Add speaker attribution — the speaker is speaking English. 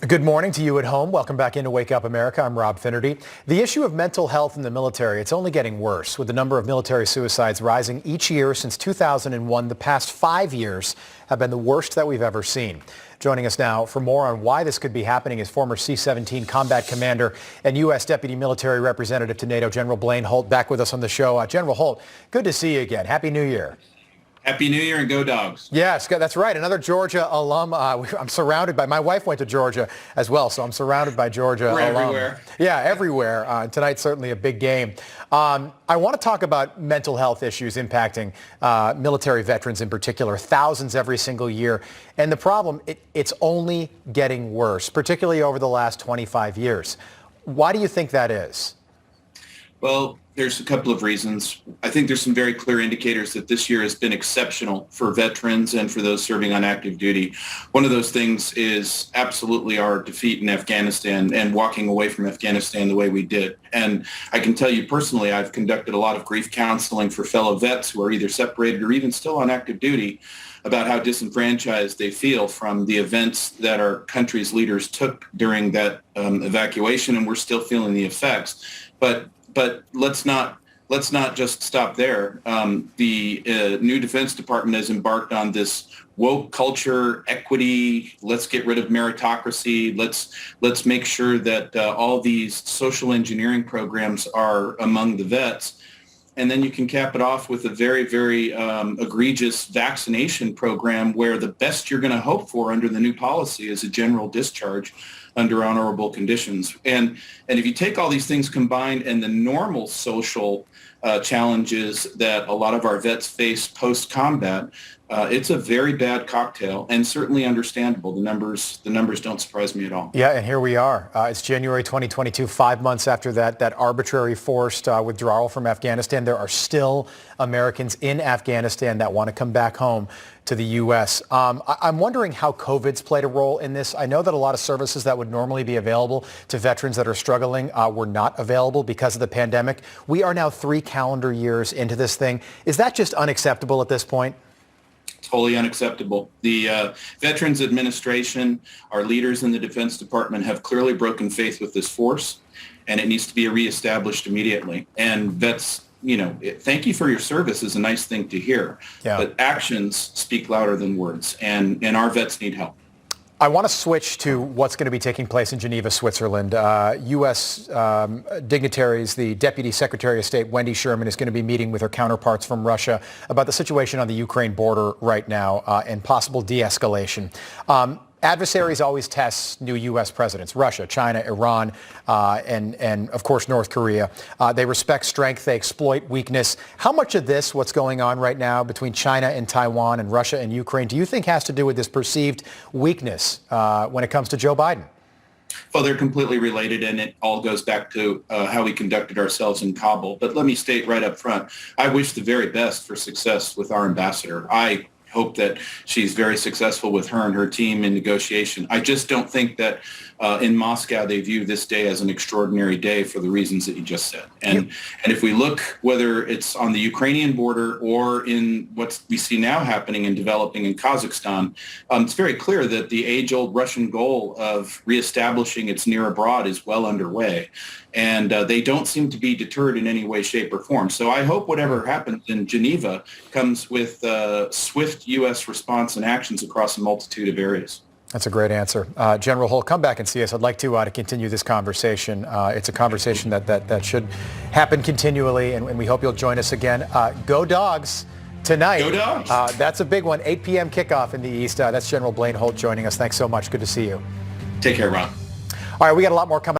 Speaker 1: Good morning to you at home. Welcome back into Wake Up America. I'm Rob Finnerty. The issue of mental health in the military, it's only getting worse, with the number of military suicides rising each year since 2001. The past 5 years have been the worst that we've ever seen. Joining us now for more on why this could be happening is former C-17 combat commander and U.S. Deputy Military Representative to NATO, General Blaine Holt, back with us on the show. General Holt, good to see you again. Happy New Year.
Speaker 2: Happy New Year and go Dogs.
Speaker 1: Yes, that's right. Another Georgia alum. I'm surrounded by, my wife went to Georgia as well, so I'm surrounded by Georgia
Speaker 2: We're
Speaker 1: alum.
Speaker 2: everywhere.
Speaker 1: Yeah, everywhere. Tonight's certainly a big game. I want to talk about mental health issues impacting military veterans in particular, thousands every single year. And the problem, it's only getting worse, particularly over the last 25 years. Why do you think that is?
Speaker 2: Well, there's a couple of reasons. I think there's some very clear indicators that this year has been exceptional for veterans and for those serving on active duty. One of those things is absolutely our defeat in Afghanistan and walking away from Afghanistan the way we did. And I can tell you personally, I've conducted a lot of grief counseling for fellow vets who are either separated or even still on active duty about how disenfranchised they feel from the events that our country's leaders took during that evacuation, and we're still feeling the effects. But let's not just stop there. The new Defense Department has embarked on this woke culture, equity. Let's get rid of meritocracy. Let's make sure that all these social engineering programs are among the vets. And then you can cap it off with a very, very egregious vaccination program where the best you're going to hope for under the new policy is a general discharge under honorable conditions. And if you take all these things combined and the normal social challenges that a lot of our vets face post-combat, it's a very bad cocktail and certainly understandable. The numbers don't surprise me at all.
Speaker 1: Yeah, and here we are. It's January 2022, 5 months after that arbitrary forced withdrawal from Afghanistan. There are still Americans in Afghanistan that want to come back home to the U.S. I'm wondering how COVID's played a role in this. I know that a lot of services that would normally be available to veterans that are struggling were not available because of the pandemic. We are now 3 calendar years into this thing. Is that just unacceptable at this point?
Speaker 2: Totally unacceptable. The Veterans Administration, our leaders in the Defense Department have clearly broken faith with this force, and it needs to be reestablished immediately. And vets, thank you for your service is a nice thing to hear, but actions speak louder than words, and our vets need help.
Speaker 1: I want to switch to what's going to be taking place in Geneva, Switzerland. U.S. dignitaries, the Deputy Secretary of State, Wendy Sherman, is going to be meeting with her counterparts from Russia about the situation on the Ukraine border right now and possible de-escalation. Adversaries always test new U.S. presidents, Russia, China, Iran, and of course, North Korea. They respect strength. They exploit weakness. How much of this, what's going on right now between China and Taiwan and Russia and Ukraine, do you think has to do with this perceived weakness when it comes to Joe Biden?
Speaker 2: Well, they're completely related, and it all goes back to how we conducted ourselves in Kabul. But let me state right up front, I wish the very best for success with our ambassador. I hope that she's very successful with her and her team in negotiation. I just don't think that in Moscow they view this day as an extraordinary day for the reasons that you just said. And if we look, whether it's on the Ukrainian border or in what we see now happening and developing in Kazakhstan, it's very clear that the age-old Russian goal of reestablishing its near abroad is well underway. And they don't seem to be deterred in any way, shape, or form. So I hope whatever happens in Geneva comes with swift U.S. response and actions across a multitude of areas.
Speaker 1: That's a great answer. General Holt, come back and see us. I'd like to continue this conversation. It's a conversation that should happen continually, and we hope you'll join us again. Go Dogs tonight.
Speaker 2: Go Dogs.
Speaker 1: That's a big one. 8 p.m. kickoff in the East. That's General Blaine Holt joining us. Thanks so much. Good to see you.
Speaker 2: Take care, Ron.
Speaker 1: All right, we got a lot more coming.